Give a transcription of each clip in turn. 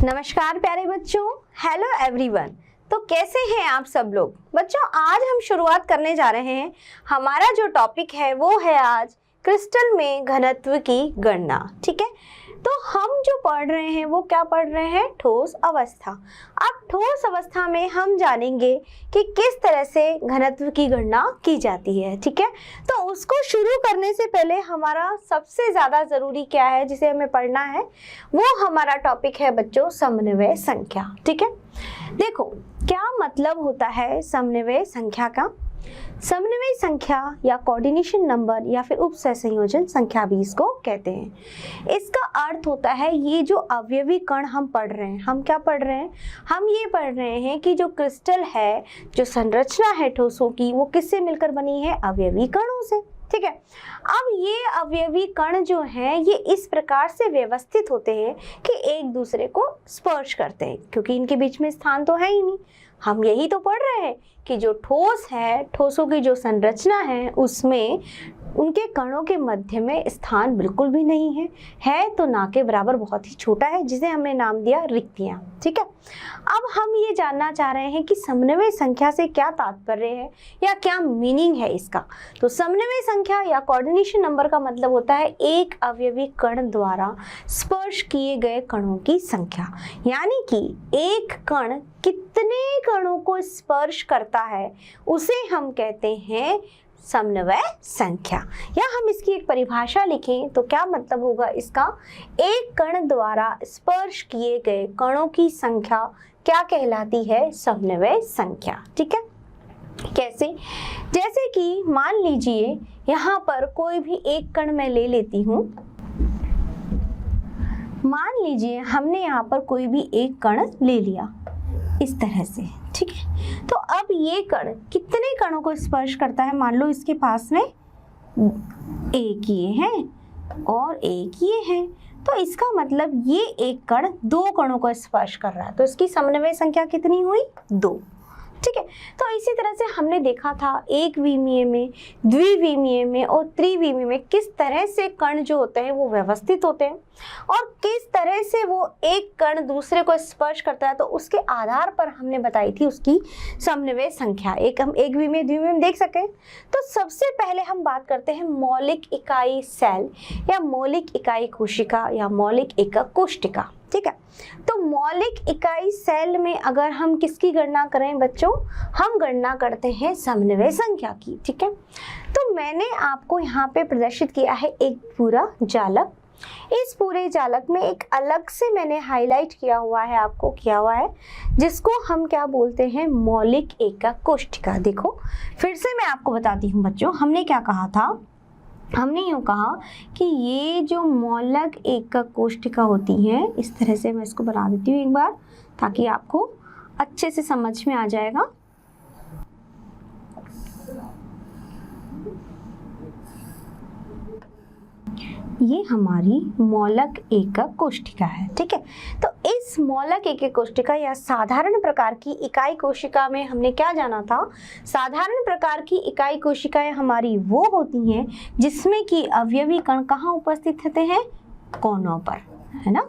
नमस्कार प्यारे बच्चों, हेलो एवरीवन। तो कैसे हैं आप सब लोग? बच्चों, आज हम शुरुआत करने जा रहे हैं। हमारा जो टॉपिक है वो है आज क्रिस्टल में घनत्व की गणना। ठीक है, तो हम जो पढ़ रहे हैं वो क्या पढ़ रहे हैं? ठोस अवस्था। अब ठोस अवस्था में हम जानेंगे कि किस तरह से घनत्व की गणना की जाती है। ठीक है, तो उसको शुरू करने से पहले हमारा सबसे ज़्यादा ज़रूरी क्या है जिसे हमें पढ़ना है, वो हमारा टॉपिक है बच्चों समन्वय संख्या। ठीक है, देखो क्या मतलब होता है समन्वय संख्या का। समन्वय संख्या या कोऑर्डिनेशन नंबर या फिर उप सहसंयोजन संख्या भी इसको कहते हैं। इसका अर्थ होता है ये जो अवयवी कण हम पढ़ रहे हैं, हम क्या पढ़ रहे हैं? हम ये पढ़ रहे हैं कि जो क्रिस्टल है, जो संरचना है ठोसों की, वो किससे मिलकर बनी है? अवयवी कणों से। ठीक है, अब ये अवयवी कण जो हैं ये इस प्रकार से व्यवस्थित होते हैं कि एक दूसरे को स्पर्श करते हैं, क्योंकि इनके बीच में स्थान तो है ही नहीं। हम यही तो पढ़ रहे हैं कि जो ठोस है, ठोसों की जो संरचना है, उसमें उनके कणों के मध्य में स्थान बिल्कुल भी नहीं है तो ना के बराबर बहुत ही छोटा है, जिसे हमने नाम दिया रिक्तियां। ठीक है, अब हम ये जानना चाह रहे हैं कि समन्वय संख्या से क्या तात्पर्य है या क्या मीनिंग है इसका। तो समन्वय संख्या या कोऑर्डिनेशन नंबर का मतलब होता है एक अवयवी कण द्वारा स्पर्श किए गए कणों की संख्या, यानी कि एक कण कितने कणों को स्पर्श करता है उसे हम कहते हैं समन्वय संख्या। या हम इसकी एक परिभाषा लिखें तो क्या मतलब होगा इसका? एक कण द्वारा स्पर्श किए गए कणों की संख्या क्या कहलाती है? समन्वय संख्या। ठीक है, कैसे? जैसे कि मान लीजिए यहाँ पर कोई भी एक कण मैं ले लेती हूँ। मान लीजिए हमने यहाँ पर कोई भी एक कण ले लिया इस तरह से। ठीक है, तो अब ये कण कितने कणों को स्पर्श करता है? मान लो इसके पास में एक ये है और एक ये है, तो इसका मतलब ये एक कण दो कणों को स्पर्श कर रहा है, तो इसकी समन्वय संख्या कितनी हुई? 2। ठीक है, तो इसी तरह से हमने देखा था एक विमीय में, द्विविमीय में और त्रिविमीय में किस तरह से कण जो होते हैं वो व्यवस्थित होते हैं और किस तरह से वो एक कण दूसरे को स्पर्श करता है, तो उसके आधार पर हमने बताई थी उसकी समन्वय संख्या। हम एक विमीय द्विविमीय में देख सकें। तो सबसे पहले हम बात करते हैं मौलिक इकाई सेल या मौलिक इकाई कोशिका या मौलिक एकक कोशिका। ठीक है, तो मौलिक इकाई सेल में अगर हम किसकी गणना करें बच्चों? हम गणना करते हैं समन्वय संख्या की। ठीक है, तो मैंने आपको यहाँ पे प्रदर्शित किया है एक पूरा जालक। इस पूरे जालक में एक अलग से मैंने हाईलाइट किया हुआ है, आपको किया हुआ है, जिसको हम क्या बोलते हैं? मौलिक एकक कोशिका। देखो फिर से मैं आपको बताती हूँ बच्चों, हमने क्या कहा था? हमने यूँ कहा कि ये जो मौलिक एकक कोशिका होती हैं, इस तरह से मैं इसको बना देती हूँ एक बार ताकि आपको अच्छे से समझ में आ जाएगा। ये हमारी मौलिक एकक कोशिका है। ठीक है, तो इस मौलिक एकक कोशिका या साधारण प्रकार की इकाई कोशिका में हमने क्या जाना था? साधारण प्रकार की इकाई कोशिकाएं हमारी वो होती हैं जिसमें कि अवयवी कण कहाँ उपस्थित होते हैं? कोनों पर, है ना?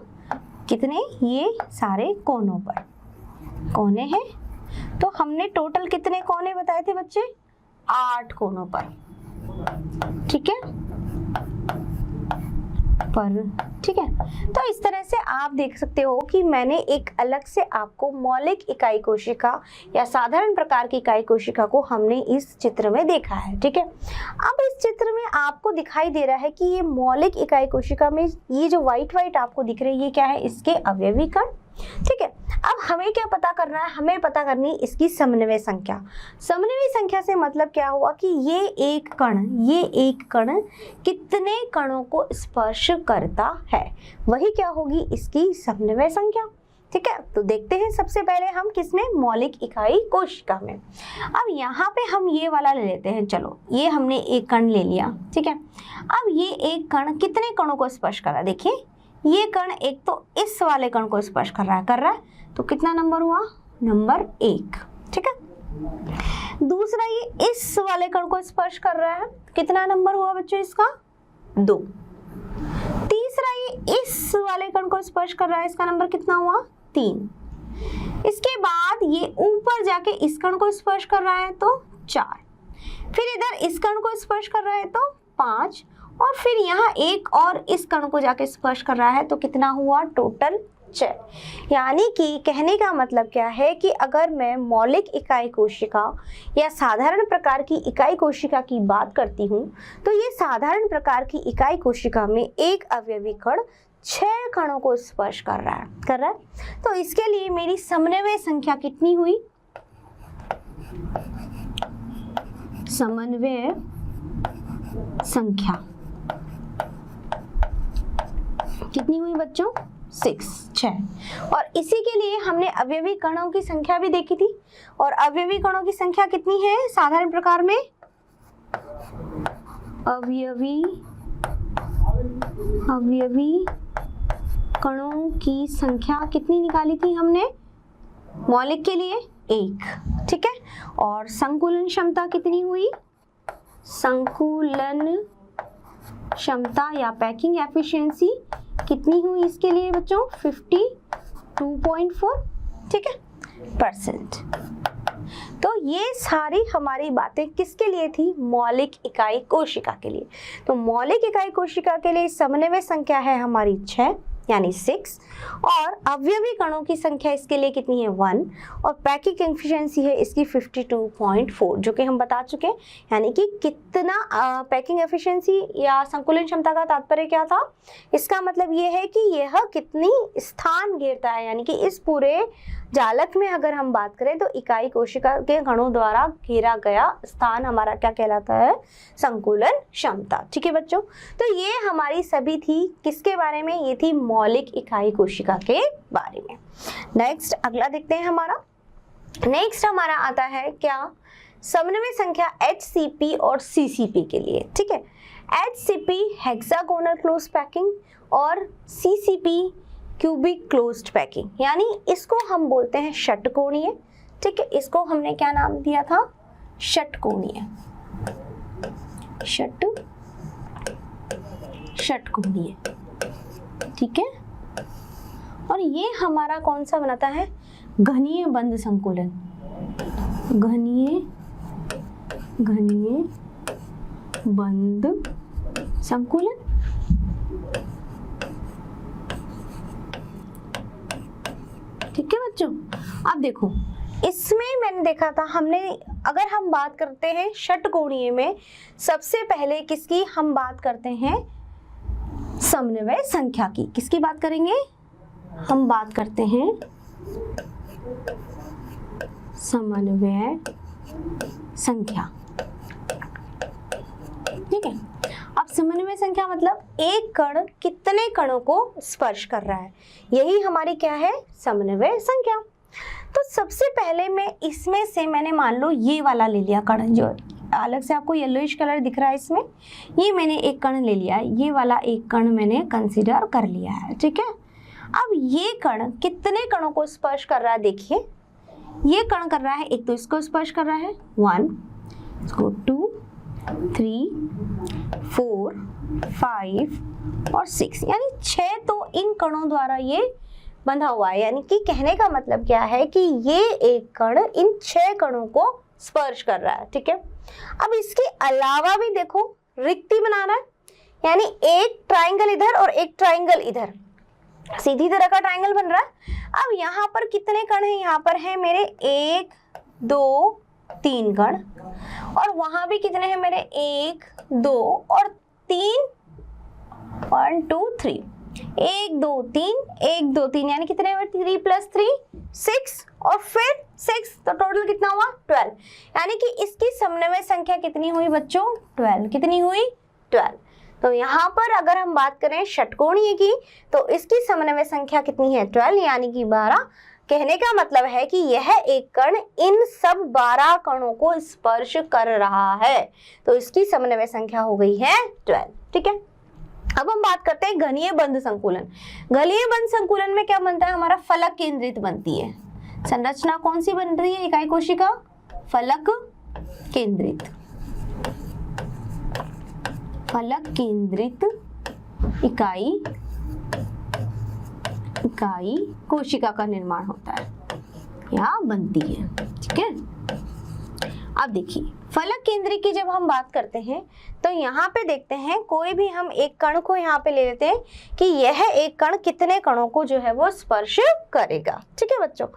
कितने? ये सारे कोनों पर कोने हैं। तो हमने टोटल कितने कोने बताए थे बच्चे? 8 कोनों पर। ठीक है ठीक है, तो इस तरह से आप देख सकते हो कि मैंने एक अलग से आपको मौलिक इकाई कोशिका या साधारण प्रकार की इकाई कोशिका को हमने इस चित्र में देखा है। ठीक है, अब इस चित्र में आपको दिखाई दे रहा है कि ये मौलिक इकाई कोशिका में ये जो व्हाइट आपको दिख रही है, ये क्या है? इसके अवयवी कण। ठीक है, अब हमें क्या पता करना है? हमें पता करनी इसकी समन्वय संख्या। समन्वय संख्या से मतलब क्या हुआ कि ये एक कण कितने कणों को स्पर्श करता है, वही क्या होगी? इसकी समन्वय संख्या। ठीक है, तो देखते हैं सबसे पहले हम किसमें? मौलिक इकाई कोशिका में। अब यहाँ पे हम ये वाला ले लेते हैं। चलो, ये हमने एक कण ले लिया। ठीक है, अब ये एक कण कितने कणों को स्पर्श कर रहा है? देखिए ये कण एक तो इस वाले कण को स्पर्श कर रहा है, तो कितना नंबर हुआ? नंबर 1। ठीक है, दूसरा ये इस वाले कण को स्पर्श कर रहा है, कितना नंबर हुआ बच्चों इसका? 2। तीसरा ये इस वाले कण को स्पर्श कर रहा है, इसका नंबर कितना हुआ 3। इसके बाद ये ऊपर जाके इस कण को स्पर्श कर रहा है तो 4, फिर इधर इस कण को स्पर्श कर रहा है तो 5, और फिर यहाँ एक और इस कण को जाके स्पर्श कर रहा है तो कितना हुआ टोटल 6। यानी कि कहने का मतलब क्या है कि अगर मैं मौलिक इकाई कोशिका या साधारण प्रकार की इकाई कोशिका की बात करती हूँ तो ये साधारण प्रकार की इकाई कोशिका में एक अवयवी कण 6 कणों को स्पर्श कर रहा है। तो इसके लिए मेरी समन्वय संख्या कितनी हुई? समन्वय संख्या कितनी हुई बच्चों? 6। और इसी के लिए हमने अवयवी कणों की संख्या भी देखी थी, और अवयवी कणों की संख्या कितनी है साधारण प्रकार में? अवयवी कणों की संख्या कितनी निकाली थी हमने मौलिक के लिए? 1, ठीक है। और संकुलन क्षमता कितनी हुई? संकुलन क्षमता या पैकिंग एफिशिएंसी कितनी हुई इसके लिए बच्चों? 52.4, ठीक है, %। तो ये सारी हमारी बातें किसके लिए थी? मौलिक इकाई कोशिका के लिए। तो मौलिक इकाई कोशिका के लिए समन्वय संख्या है हमारी 6 यानी 6, और अवयवी कणों की संख्या इसके लिए कितनी है? 1, और पैकिंग एफिशिएंसी है इसकी 52.4, जो कि हम बता चुके हैं। यानी कि कितना पैकिंग एफिशिएंसी या संकुलन क्षमता का तात्पर्य क्या था? इसका मतलब ये है कि यह कितनी स्थान घेरता है, यानी कि इस पूरे जालक में अगर हम बात करें तो इकाई कोशिका के कणों द्वारा घेरा गया स्थान हमारा क्या कहलाता है? संकुलन क्षमता, ठीक है बच्चों। तो ये हमारी सभी थी किसके बारे में? ये थी मौलिक इकाई कोशिका के बारे में। नेक्स्ट अगला देखते हैं नेक्स्ट हमारा आता है क्या? समन्वय संख्या HCP और CCP के लिए, ठीक है। HCP हेक्सागोनल क्लोज पैकिंग और CCP क्यूबिक क्लोज्ड पैकिंग, यानी इसको हम बोलते हैं षटकोणीय, ठीक है। इसको हमने क्या नाम दिया था? षटकोणीय, षटकोणीय, ठीक है। और ये हमारा कौन सा बनाता है? घनीय बंद संकुलन, घनीय बंद संकुलन, ठीक है बच्चों। अब देखो इसमें मैंने देखा था, हमने अगर हम बात करते हैं षटकोणीय में सबसे पहले किसकी हम बात करते हैं? समन्वय संख्या की। किसकी बात करेंगे? हम बात करते हैं समन्वय संख्या, ठीक है। अब समन्वय संख्या मतलब एक कण कितने कणों को स्पर्श कर रहा है, यही हमारी क्या है? समन्वय संख्या। तो सबसे पहले मैं इसमें से मैंने मान लो ये वाला ले लिया कण, जो अलग से आपको येलोइश कलर दिख रहा है इसमें, ये मैंने एक कण ले लिया है, ये वाला एक कण मैंने कंसीडर कर लिया है, ठीक है। अब ये कण कितने कणों को स्पर्श कर रहा है? देखिए ये कण कर रहा है, एक तो इसको स्पर्श कर रहा है 1, इसको 2, 3, 4, 5 और 6, यानी 6 तो इन कणों द्वारा ये बंधा हुआ है। यानी कि कहने का मतलब क्या है कि ये एक कण इन 6 कणों को स्पर्श कर रहा है, ठीक है। अब इसके अलावा भी देखो रिक्ति बना रहा है, यानी एक ट्राइंगल इधर और एक ट्राइंगल इधर, सीधी तरह का ट्राइंगल बन रहा है। अब यहाँ पर कितने कण हैं? यहाँ पर है मेरे 1, 2, 3 कण, और वहां भी कितने हैं मेरे? 1, 2 और 3, 1, 2, 3, 1, 2, 3, 1, 2, 3, यानी कितने हुए? 3 + 3 6, और फिर 6, तो टोटल कितना हुआ? 12। यानी कि इसकी समन्वय संख्या कितनी हुई बच्चों? 12। कितनी हुई? 12। तो यहाँ पर अगर हम बात करें षटकोणीय की तो इसकी समन्वय संख्या कितनी है? 12, यानी कि 12। कहने का मतलब है कि यह एक कण इन सब 12 कणों को स्पर्श कर रहा है, तो इसकी समन्वय संख्या हो गई है 12, ठीक है। अब हम बात करते हैं घनीय बंध संकुलन। घनीय बंध संकुलन में क्या बनता है? हमारा फलक केंद्रित बनती है। संरचना कौन सी बन रही है इकाई कोशिका? फलक केंद्रित, फलक केंद्रित इकाई इकाई कोशिका का निर्माण होता है या बनती है। ठीक है, अब देखिए फलक केंद्री की जब हम बात करते हैं तो यहाँ पे देखते हैं कोई भी हम एक कण को यहाँ पे ले लेते हैं कि यह एक कण कितने कणों को जो है वो स्पर्श करेगा। ठीक है बच्चों,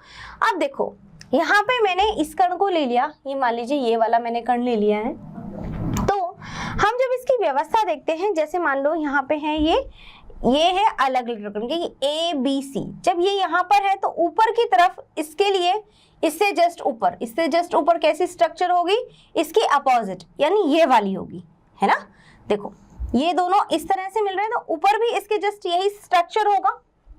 अब देखो यहाँ पे मैंने इस कण को ले लिया, ये मान लीजिए ये वाला मैंने कण ले लिया है। तो हम जब इसकी व्यवस्था देखते हैं, जैसे मान लो यहाँ पे है ये है अलग अलग रकम की A B C, जब ये यहाँ पर है तो ऊपर की तरफ इसके लिए इससे जस्ट ऊपर कैसी स्ट्रक्चर होगी, इसकी अपोजिट यानी ये वाली होगी, है ना। देखो ये दोनों इस तरह से मिल रहे हैं तो ऊपर भी इसके जस्ट यही स्ट्रक्चर होगा।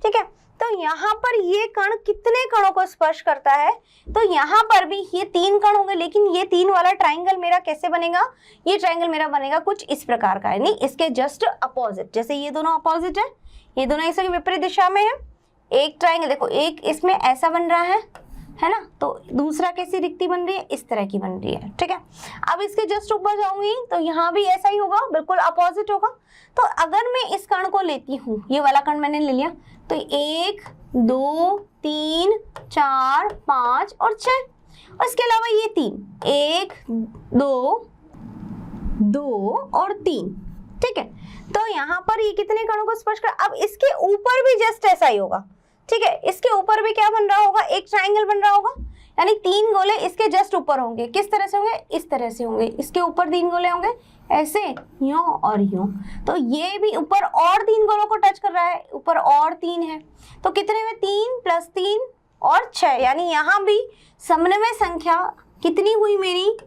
ठीक है, तो यहाँ पर ये कण कितने कणों को स्पर्श करता है, तो यहाँ पर भी ये 3 कण होंगे, लेकिन ये 3 वाला ट्राइंगल मेरा कैसे बनेगा, ये ट्राइंगल मेरा बनेगा कुछ इस प्रकार का, यानी इसके जस्ट अपोजिट। जैसे ये दोनों अपोजिट है, ये दोनों इसके विपरीत दिशा में है। एक ट्राइंगल देखो, एक इसमें ऐसा बन रहा है ना, तो दूसरा कैसी रिक्ति बन रही है, इस तरह की बन रही है। ठीक है, अब इसके जस्ट ऊपर जाऊंगी तो यहाँ भी ऐसा ही होगा, बिल्कुल अपोजिट होगा। तो अगर मैं इस कण को लेती हूँ, ये वाला कण मैंने ले लिया, तो 1 2 3 4 5 और 6, और इसके अलावा ये 3 1 2 और 3। ठीक है, तो यहाँ पर ये कितने कणों को स्पर्श कर, अब इसके ऊपर भी जस्ट ऐसा ही होगा। ठीक है, इसके ऊपर भी क्या बन रहा होगा, एक ट्राइंगल बन रहा होगा, यानी 3 गोले इसके जस्ट ऊपर होंगे। किस तरह से होंगे, इस तरह से होंगे, इसके ऊपर 3 गोले होंगे ऐसे, यूं और यूं। तो ये भी ऊपर और 3 गोलों को टच कर रहा है, ऊपर और 3 है, तो कितने में 3 + 3 और 6, यानी यहाँ भी समन्वय संख्या कितनी हुई मेरी,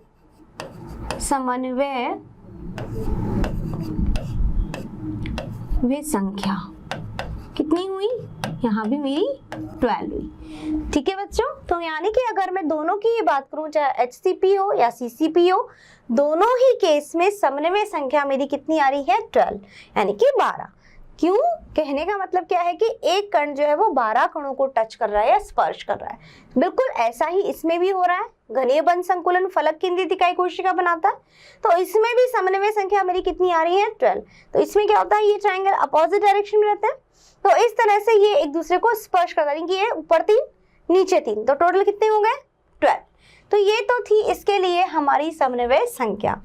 समन्वय वे संख्या कितनी हुई, यहाँ भी मेरी 12 हुई। ठीक है बच्चों, तो यानी कि अगर मैं दोनों की ये बात करूं, चाहे HCP हो या CCP हो, दोनों ही केस में समन्वय संख्या मेरी कितनी आ रही है, 12, यानी कि 12। क्यों, कहने का मतलब क्या है कि एक कण जो है वो 12 कणों को टच कर रहा है या स्पर्श कर रहा है। बिल्कुल ऐसा ही इसमें भी हो रहा है, घनीय बंध संकुलन फलक केंद्रित इकाई कोशिका बनाता है, तो इसमें भी समन्वय संख्या मेरी कितनी आ रही है, 12। तो इसमें क्या होता है, ये ट्राइंगल अपोजिट डायरेक्शन में रहता है, तो इस तरह से ये एक दूसरे को स्पर्श करता है, ये ऊपर 3 नीचे 3, तो टोटल कितने हो गए, 12। तो ये तो थी इसके लिए हमारी समन्वय संख्या।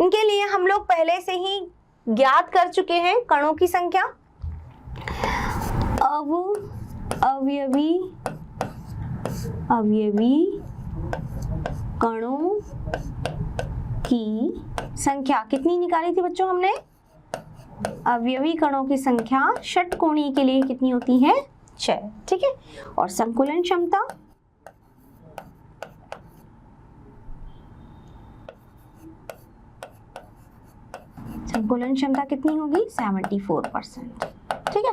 इनके लिए हम लोग पहले से ही ज्ञात कर चुके हैं कणों की संख्या। अब अवयवी कणों की संख्या कितनी निकाली थी बच्चों हमने, अवयवी कणों की संख्या षटकोणीय के लिए कितनी होती है, 6। ठीक है, और संकुलन क्षमता कितनी होगी, 74%। ठीक है,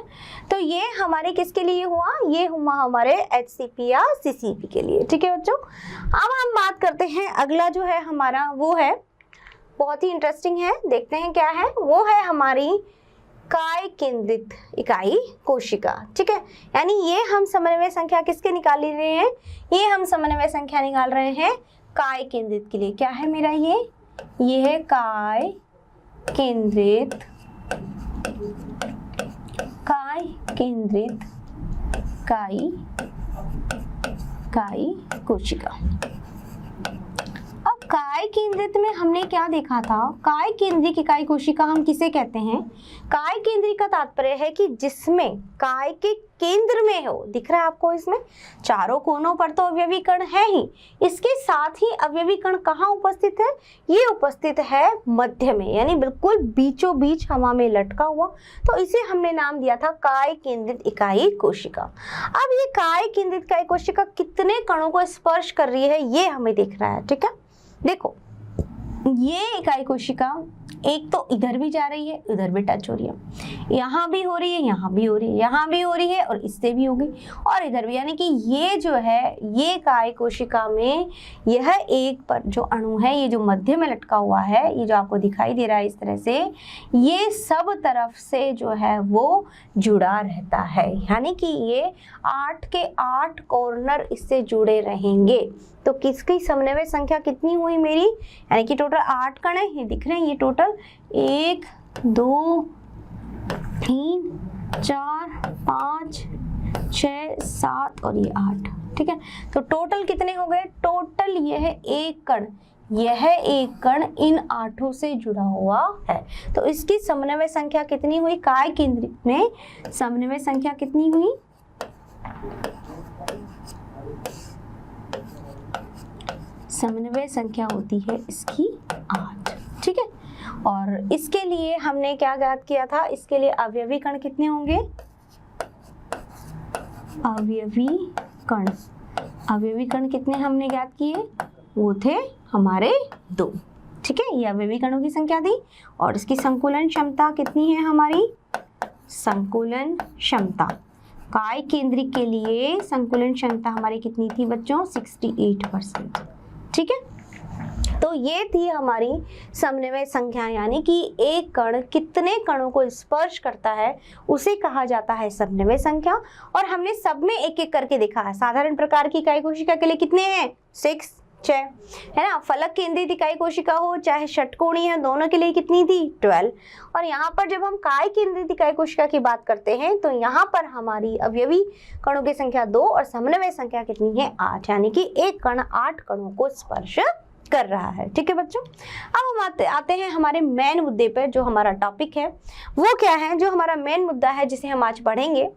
तो ये हमारे किसके लिए हुआ, ये हुआ हमारे HCP या CCP के लिए। ठीक है बच्चों, अब हम बात करते हैं अगला जो है हमारा, वो है बहुत ही इंटरेस्टिंग है, देखते हैं क्या है, वो है हमारी काय केंद्रित इकाई कोशिका। ठीक है, यानी ये हम समन्वय संख्या किसके निकाल रहे हैं, ये हम समन्वय संख्या निकाल रहे हैं काय केंद्रित के लिए। क्या है मेरा, ये है काय केंद्रित इकाई कोशिका। अब काय केंद्रित में हमने क्या देखा था, काय केंद्रित इकाई कोशिका हम किसे कहते हैं, काय केंद्रित का तात्पर्य है कि जिसमें काय के केंद्र में हो, दिख रहा है आपको, इसमें चारों कोनों पर तो अवयवी कण है ही, इसके साथ ही अवयवी कण कहाँ उपस्थित है, ये उपस्थित है मध्य में, यानी बिल्कुल बीचों बीच हवा में लटका हुआ, तो इसे हमने नाम दिया था काय केंद्रित इकाई कोशिका। अब ये काय केंद्रित इकाई कोशिका कितने कणों को स्पर्श कर रही है, ये हमें दिख रहा है। ठीक है, देखो ये इकाई कोशिका एक तो इधर भी जा रही है, उधर भी टच हो रही है, यहाँ भी हो रही है, यहाँ भी हो रही है, यहाँ भी हो रही है, और इससे भी होगी, और इधर भी, यानी कि ये जो है, ये काय कोशिका में यह एक पर जो अणु है, ये जो मध्य में लटका हुआ है, ये जो आपको दिखाई दे रहा है इस तरह से, ये सब तरफ से जो है वो जुड़ा रहता है, यानी कि ये 8 के 8 कॉर्नर इससे जुड़े रहेंगे। तो किसकी समन्वय संख्या कितनी हुई मेरी, यानी कि टोटल 8 कण है, ये दिख रहे हैं, ये टोटल 1 2 3 4 5 6, 7 और ये 8, ठीक है। तो टोटल कितने हो गए? टोटल ये है एक कण, यह एक कण इन 8 से जुड़ा हुआ है। तो इसकी समन्वय संख्या कितनी हुई? काय केंद्रित में समन्वय संख्या कितनी हुई? समन्वय संख्या होती है इसकी 8, ठीक है। और इसके लिए हमने क्या ज्ञात किया था? इसके लिए अवयवी कण कितने होंगे? अवयवी कण कितने हमने ज्ञात किए? वो थे हमारे 2, ठीक है। ये अवयवी कणों की संख्या थी। और इसकी संकुलन क्षमता कितनी है हमारी? संकुलन क्षमता काय केंद्रित के लिए संकुलन क्षमता हमारी कितनी थी बच्चों? 68%, ठीक है। तो ये थी हमारी समन्वय संख्या, यानी कि एक कण कितने कणों को स्पर्श करता है उसे कहा जाता है समन्वय संख्या। और हमने सब में एक एक करके देखा है। साधारण प्रकार की इकाई कोशिका के लिए कितने हैं? 6 है ना। फलक केंद्रित इकाई कोशिका हो चाहे षटकोणीय है, दोनों के लिए कितनी थी? 12। और यहाँ पर जब हम काय केंद्रित इकाई कोशिका की बात करते हैं तो यहाँ पर हमारी अवयवी कणों की संख्या 2 और समन्वय संख्या कितनी है? 8, यानी कि एक कण 8 कणों को स्पर्श कर रहा है, ठीक है बच्चों। अब हम आते हैं हमारे मेन मुद्दे पर। जो हमारा टॉपिक है वो क्या है? जो हमारा मेन मुद्दा है जिसे हम आज पढ़ेंगे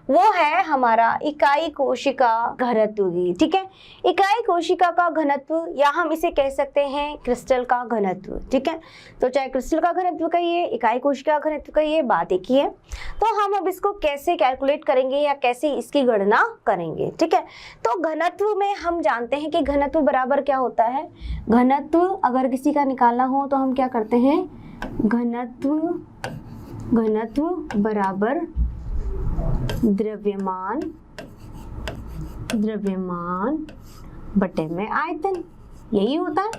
वो है हमारा इकाई कोशिका घनत्व की, ठीक है। इकाई कोशिका का घनत्व, या हम इसे कह सकते हैं क्रिस्टल का घनत्व, ठीक है। तो चाहे क्रिस्टल का घनत्व कहिए, इकाई कोशिका का घनत्व कहिए, बात एक ही है। तो हम अब इसको कैसे कैलकुलेट करेंगे या कैसे इसकी गणना करेंगे, ठीक है। तो घनत्व में हम जानते हैं कि घनत्व बराबर क्या होता है? घनत्व अगर किसी का निकालना हो तो हम क्या करते हैं? घनत्व बराबर द्रव्यमान बटे में आयतन, यही होता है।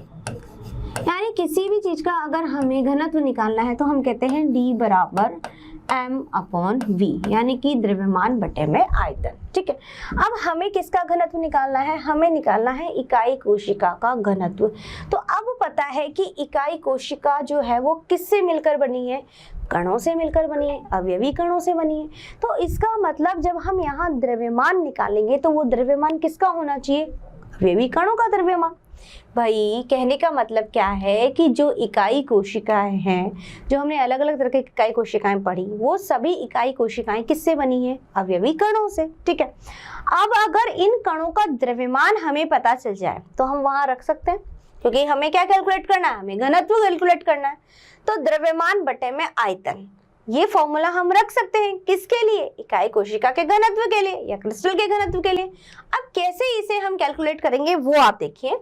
यानी किसी भी चीज का अगर हमें घनत्व निकालना है तो हम कहते हैं D बराबर m/v, यानी कि द्रव्यमान बटे में आयतन, ठीक है। अब हमें किसका घनत्व निकालना है? हमें निकालना है इकाई कोशिका का घनत्व। तो अब पता है कि इकाई कोशिका जो है वो किससे मिलकर बनी है? कणों से मिलकर बनी है, अवयवी कणों से बनी है। तो इसका मतलब जब हम यहाँ द्रव्यमान निकालेंगे तो वो द्रव्यमान किसका होना चाहिए? अवयवी कणों का द्रव्यमान। भाई कहने का मतलब क्या है कि जो इकाई कोशिकाएं हैं, जो हमने अलग अलग तरह की इकाई कोशिकाएं पढ़ी, वो सभी इकाई कोशिकाएं किससे बनी है? अवयवी कणों से, ठीक है। अब अगर इन कणों का द्रव्यमान हमें पता चल जाए तो हम वहां रख सकते हैं, क्योंकि हमें क्या कैलकुलेट करना है? हमें घनत्व कैलकुलेट करना है। तो द्रव्यमान बटे में आयतन, ये फॉर्मूला हम रख सकते हैं किसके लिए? इकाई कोशिका के घनत्व के लिए या क्रिस्टल के घनत्व के लिए। अब कैसे इसे हम कैलकुलेट करेंगे वो आप देखिए।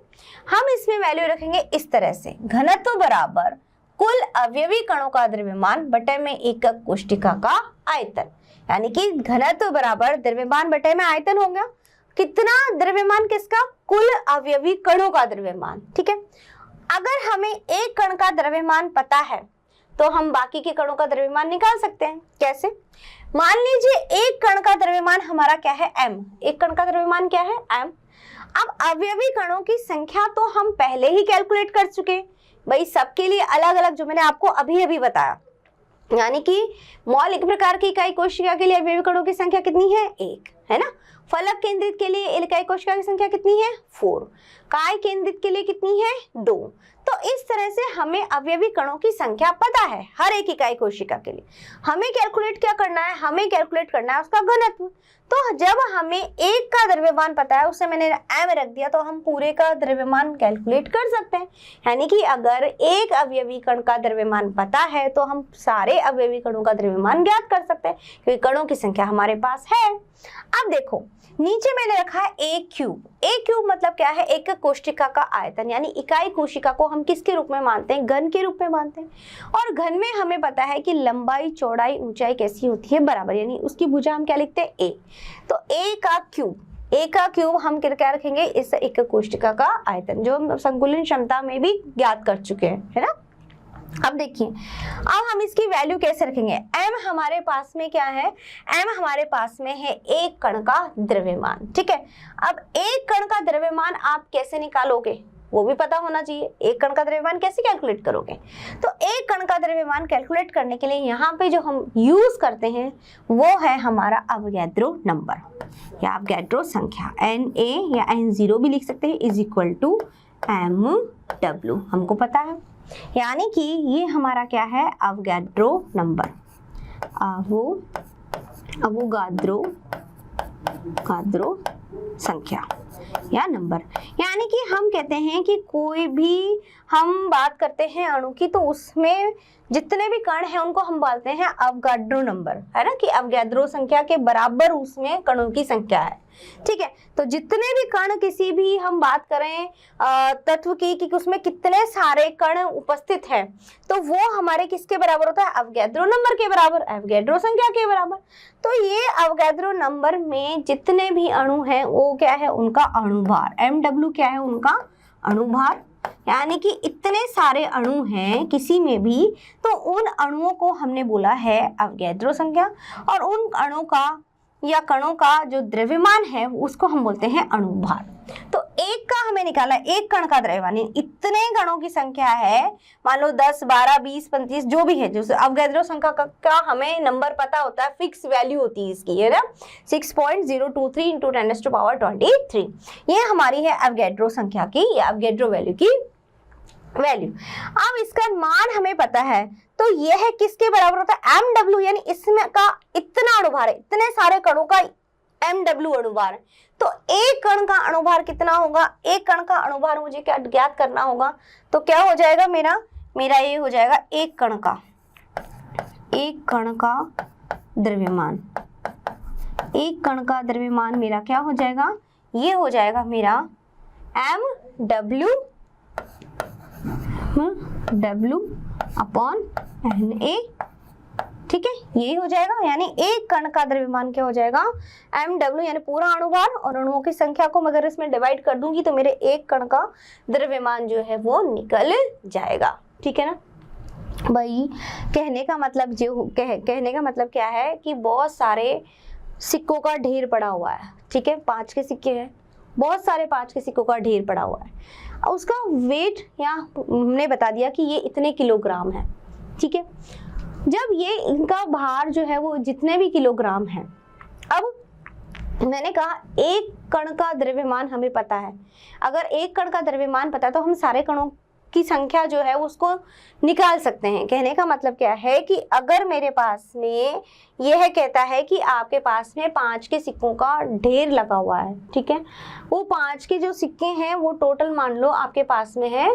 हम इसमें वैल्यू रखेंगे इस तरह से, घनत्व बराबर कुल अवयवी कणों का द्रव्यमान बटे में एकक कोशिका का आयतन, यानी कि घनत्व बराबर द्रव्यमान बटे में आयतन हो गया। कितना द्रव्यमान? किसका? कुल अवयवी कणों का द्रव्यमान, ठीक है। अगर हमें एक कण का द्रव्यमान पता है तो हम बाकी के कणों का द्रव्यमान निकाल सकते हैं। कैसे? मान लीजिए एक कण का द्रव्यमान हमारा क्या है? m। एक कण का द्रव्यमान क्या है? m। अब अवयवी कणों की संख्या तो हम पहले ही कैलकुलेट कर चुके भाई, सबके लिए अलग अलग, जो मैंने आपको अभी बताया। यानी कि मौलिक प्रकार की इकाई कोशिका के लिए अवयवी कणों की संख्या कितनी है? 1, है ना। फलक केंद्रित के लिए इकाई कोशिका की संख्या कितनी है? 4। काय केंद्रित के लिए कितनी है? 2। तो इस तरह से हमें अवयवी कणों की संख्या पता है हर एक इकाई कोशिका के लिए। हमें कैलकुलेट क्या करना है? हमें कैलकुलेट करना है उसका घनत्व। तो जब हमें एक का द्रव्यमान पता है, उससे मैंने m रख दिया, तो हम पूरे का द्रव्यमान कैलकुलेट कर सकते हैं। यानी कि अगर एक अवयवी कण का द्रव्यमान पता है तो हम सारे अवयवी कणों का द्रव्यमान ज्ञात कर सकते हैं, क्योंकि कणों की संख्या हमारे पास है। अब देखो नीचे मैंने रखा है a क्यूब। a क्यूब मतलब क्या है? एक कोशिका का आयतन, यानी इकाई कोशिका को हम किसके रूप में मानते हैं? घन के रूप में मानते हैं। और घन में हमें पता है कि लंबाई, चौड़ाई, ऊंचाई कैसी होती है? बराबर, यानी उसकी भुजा हम क्या लिखते हैं? a। तो a का क्यूब हम क्या रखेंगे? इस एक कोशिका का आयतन, जो हम संकुलन क्षमता में भी ज्ञात कर चुके हैं, है ना। अब देखिए, अब हम इसकी वैल्यू कैसे रखेंगे? m हमारे पास में क्या है? m हमारे पास में है एक कण का द्रव्यमान, ठीक है। अब एक कण का द्रव्यमान आप कैसे निकालोगे? वो भी पता होना चाहिए। एक कण का द्रव्यमान कैसे कैलकुलेट करोगे? तो एक कण का द्रव्यमान कैलकुलेट करने के लिए यहाँ पे जो हम यूज करते हैं वो है हमारा अवोगाद्रो नंबर या अवोगाद्रो संख्या, Na या N0 भी लिख सकते हैं, इज इक्वल टू mW, हमको पता है। यानी कि ये हमारा क्या है? अवोगाद्रो नंबर, अवोगाद्रो संख्या या नंबर। यानी कि हम कहते हैं कि कोई भी हम बात करते हैं अणु की, तो उसमें जितने भी कण हैं उनको हम बोलते हैं अवोगाद्रो नंबर, है ना, कि अवोगाद्रो संख्या के बराबर उसमें कणों की संख्या है। ठीक है, तो जितने भी कण, किसी भी हम बात करें तत्व की कि उसमें कितने सारे कण उपस्थित हैं, तो वो हमारे किसके बराबर होता है? अवोगाद्रो नंबर के बराबर, अवोगाद्रो संख्या के बराबर। तो ये अवोगाद्रो नंबर में जितने भी अणु हैं वो क्या है? उनका अणुभार, MW क्या है? उनका अणुभार। यानी कि इतने सारे अणु हैं किसी में भी, तो उन अणुओं को हमने बोला है अवोगाद्रो संख्या, और उन अणु का या कणों का जो द्रव्यमान है उसको हम बोलते हैं अणुभार। तो एक का हमें निकाला, एक कण का द्रव्यमान, इतने कणों की संख्या है, मान लो 10, 12, 20, 25 जो भी है, जो अवोगाद्रो संख्या का हमें नंबर पता होता है, फिक्स वैल्यू होती है इसकी, है ना, 6.023 इंटू 10⁻23। ये हमारी है अवोगाद्रो संख्या की या अवोगाद्रो वैल्यू की वैल्यू। अब इसका मान हमें पता है, तो यह है किसके बराबर होता है? MW, यानी इसमें का इतना अणुभार है, इतने सारे कणों का MW अणुभार है। तो एक कण का अणुभार कितना होगा? एक कण का अणुभार मुझे क्या ज्ञात करना होगा? तो क्या हो जाएगा मेरा ये हो जाएगा एक कण का द्रव्यमान। एक कण का द्रव्यमान मेरा क्या हो जाएगा? ये हो जाएगा मेरा MW अपॉन Na। ठीक है, यही हो जाएगा। यानी एक कण का द्रव्यमान क्या हो जाएगा? MW, यानी पूरा अणुभार, और अणुओं की संख्या को मगर इसमें डिवाइड कर दूंगी तो मेरे एक कण का द्रव्यमान जो है वो निकल जाएगा। ठीक है ना भाई? कहने का मतलब क्या है कि बहुत सारे सिक्कों का ढेर पड़ा हुआ है। ठीक है, 5 के सिक्के हैं, बहुत सारे 5 के सिक्कों का ढेर पड़ा हुआ है, उसका वेट या हमने बता दिया कि ये इतने किलोग्राम है। ठीक है, जब ये इनका भार जो है वो जितने भी किलोग्राम है, अब मैंने कहा एक कण का द्रव्यमान हमें पता है। अगर एक कण का द्रव्यमान पता है तो हम सारे कणों की संख्या जो है उसको निकाल सकते हैं। कहने का मतलब क्या है कि अगर मेरे पास में यह कहता है कि आपके पास में 5 के सिक्कों का ढेर लगा हुआ है, ठीक है, वो 5 के जो सिक्के हैं वो टोटल मान लो आपके पास में है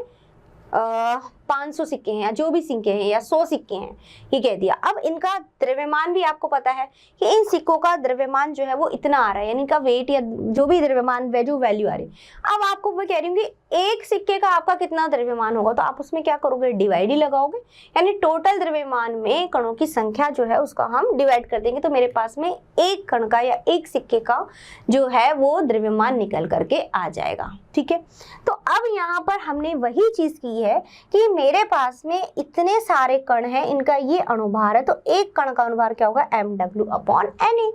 500 सिक्के हैं या जो भी सिक्के हैं या 100 सिक्के हैं, ये कह दिया। अब इनका द्रव्यमान भी आपको पता है कि इन सिक्कों का द्रव्यमान जो है वो इतना आ रहा है, यानी इनका वेट या जो भी द्रव्यमान जो वैल्यू आ रही है। अब आपको मैं कह रही हूँ कि एक सिक्के का आपका कितना द्रव्यमान होगा, तो आप उसमें क्या करोगे? डिवाइड ही लगाओगे, यानी टोटल द्रव्यमान में कणों की संख्या जो है उसका हम डिवाइड कर देंगे, तो मेरे पास में एक कण का या एक सिक्के का जो है वो द्रव्यमान निकल करके आ जाएगा। ठीक है, तो अब यहाँ पर हमने वही चीज की है कि मेरे पास में इतने सारे कण हैं, इनका ये अणुभार है, तो एक कण का अणुभार क्या होगा? MW upon Na।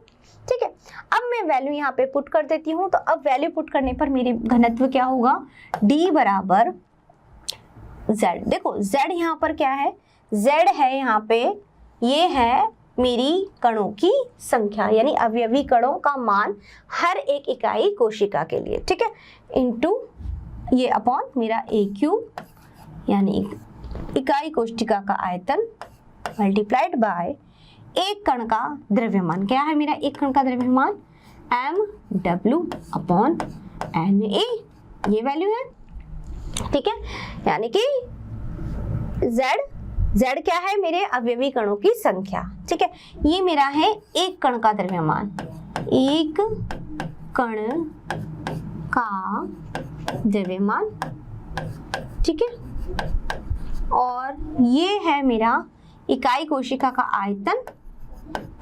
ठीक है, अब मैं वैल्यू यहाँ पे पुट कर देती हूँ, तो अब वैल्यू पुट करने पर मेरी घनत्व क्या होगा? D बराबर Z। देखो Z यहाँ पर क्या है? Z है यहाँ पे, ये है मेरी कणों की संख्या, यानी अवयवी कणों का मान हर एक इकाई कोशिका के लिए। ठीक है, इनटू ये अपॉन मेरा A3, यानी इकाई कोशिका का आयतन मल्टीप्लाइड बाय एक कण का द्रव्यमान। क्या है मेरा एक कण का द्रव्यमान? MW अपॉन Na, ये वैल्यू है। ठीक है, यानी कि Z क्या है? मेरे अवयवी कणों की संख्या। ठीक है, ये मेरा है एक कण का द्रव्यमान, एक कण का द्रव्यमान। ठीक है, और ये है मेरा इकाई कोशिका का आयतन,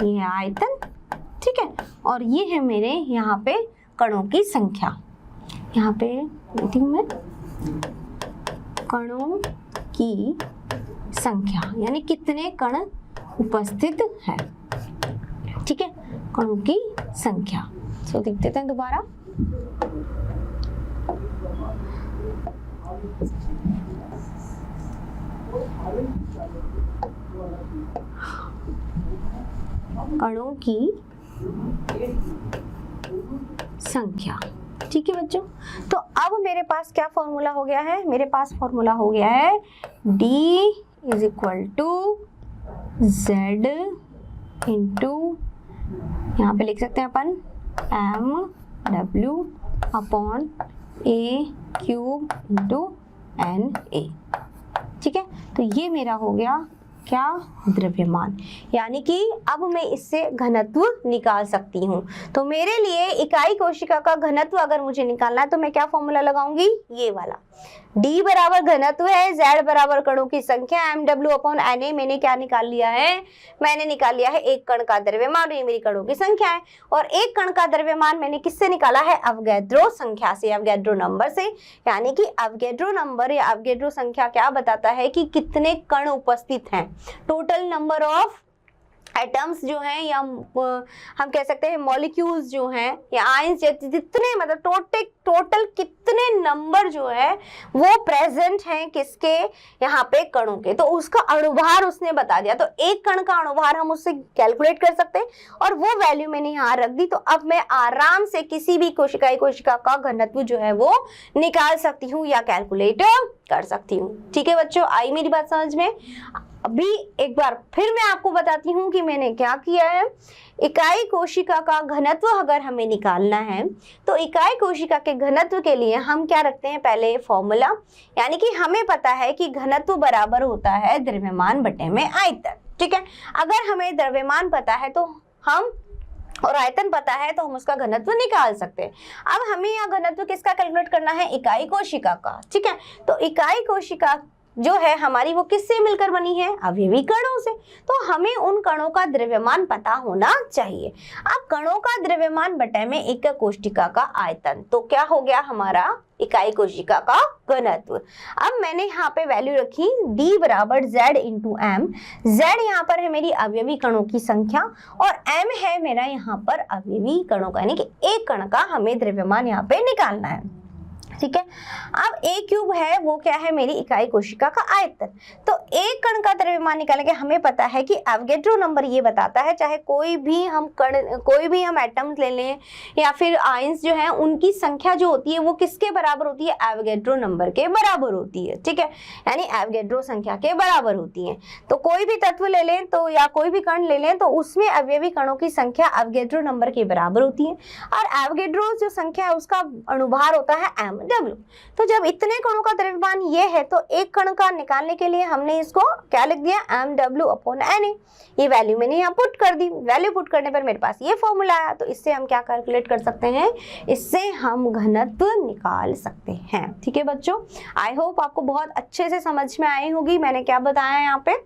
ये है आयतन। ठीक है, और ये है मेरे यहाँ पे कणों की संख्या। यहाँ पे देती हूँ मैं कणों की संख्या, यानी कितने कण उपस्थित हैं। ठीक है, कणों की संख्या। तो देख देते हैं दोबारा। कणों की संख्या। ठीक है बच्चों, तो अब मेरे पास क्या फॉर्मूला हो गया है, मेरे पास फॉर्मूला हो गया है D is equal to Z into, यहाँ पे लिख सकते हैं अपन MW upon A cube into NA। ठीक है, तो ये मेरा हो गया क्या, द्रव्यमान, यानी कि अब मैं इससे घनत्व निकाल सकती हूँ। तो मेरे लिए इकाई कोशिका का घनत्व अगर मुझे निकालना है तो मैं क्या फॉर्मूला लगाऊंगी, ये वाला। D बराबर घनत्व है, Z बराबर कणों की संख्या, MW अपॉन NA। मैंने क्या निकाल लिया है, मैंने निकाल लिया है एक कण का द्रव्यमान, ये मेरी कणों की संख्या है। और एक कण का द्रव्यमान मैंने किससे निकाला है, अवोगाड्रो संख्या से, अवोगाड्रो नंबर से। यानी कि अवोगाड्रो नंबर या अवोगाड्रो संख्या क्या बताता है कि कितने कण उपस्थित हैं, टोटल नंबर ऑफ एटम्स जो हैं, या हम कह सकते हैं मॉलिक्यूल्स जो हैं, या आयंस, जितने मतलब टोटल कितने नंबर जो है वो प्रेजेंट हैं किसके, यहाँ पे कणों के। तो उसका अणुभार उसने बता दिया, तो एक कण का अणुभार हम उससे कैलकुलेट कर सकते हैं, और वो वैल्यू मैंने यहाँ रख दी। तो अब मैं आराम से किसी भी कोशिका का घनत्व जो है वो निकाल सकती हूँ या कैलकुलेट कर सकती हूँ। ठीक है बच्चों, आई मेरी बात समझ में। अभी एक बार फिर मैं आपको बताती हूँ कि मैंने क्या किया है। इकाई कोशिका का घनत्व अगर हमें निकालना है तो इकाई कोशिका के घनत्व के लिए हम क्या रखते हैं, पहले फॉर्मूला, यानी कि हमें पता है कि घनत्व बराबर होता है द्रव्यमान बटे में आयतन। ठीक है, अगर हमें द्रव्यमान पता है तो हम, और आयतन पता है तो हम उसका घनत्व निकाल सकते हैं। अब हमें यह घनत्व किसका कैलकुलेट करना है, इकाई कोशिका का। ठीक है, तो इकाई कोशिका जो है हमारी वो किससे मिलकर बनी है, अवयवी कणों से। तो हमें उन कणों का द्रव्यमान पता होना चाहिए। अब कणों का द्रव्यमान बटे में एक कोशिका का आयतन, तो क्या हो गया हमारा इकाई कोशिका का घनत्व। अब मैंने यहाँ पे वैल्यू रखी D बराबर Z इंटू M। Z यहाँ पर है मेरी अवयवी कणों की संख्या, और M है मेरा यहाँ पर अवयवी कणों का, यानी कि एक कण का हमें द्रव्यमान यहाँ पे निकालना है। ठीक है, अब A क्यूब है वो क्या है, मेरी इकाई कोशिका का आयतन। तो एक कण का द्रव्यमान निकालेंगे, हमें पता है कि अवोगाड्रो नंबर ये बताता है, चाहे कोई भी हम एटम्स ले लें या फिर आयंस जो हैं उनकी संख्या जो होती है वो किसके बराबर होती है, अवोगाड्रो नंबर के बराबर होती है। ठीक है, यानी अवोगाड्रो संख्या के बराबर होती है। तो कोई भी तत्व ले लें तो, या कोई भी कण ले लें तो उसमें अवयवी कणों की संख्या अवोगाड्रो नंबर के बराबर होती है, और अवोगाड्रो जो संख्या है उसका अणुभार होता है MW। तो जब इतने कणों का द्रव्यमान ये है तो एक कण का निकालने के लिए हमने इसको क्या लिख दिया, MW अपॉन NA। ये वैल्यू मैंने यहाँ पुट कर दी, वैल्यू पुट करने पर मेरे पास ये फॉर्मूला आया। तो इससे हम क्या कैलकुलेट कर सकते हैं, इससे हम घनत्व निकाल सकते हैं। ठीक है बच्चों, आई होप आपको बहुत अच्छे से समझ में आई होगी मैंने क्या बताया यहाँ पे।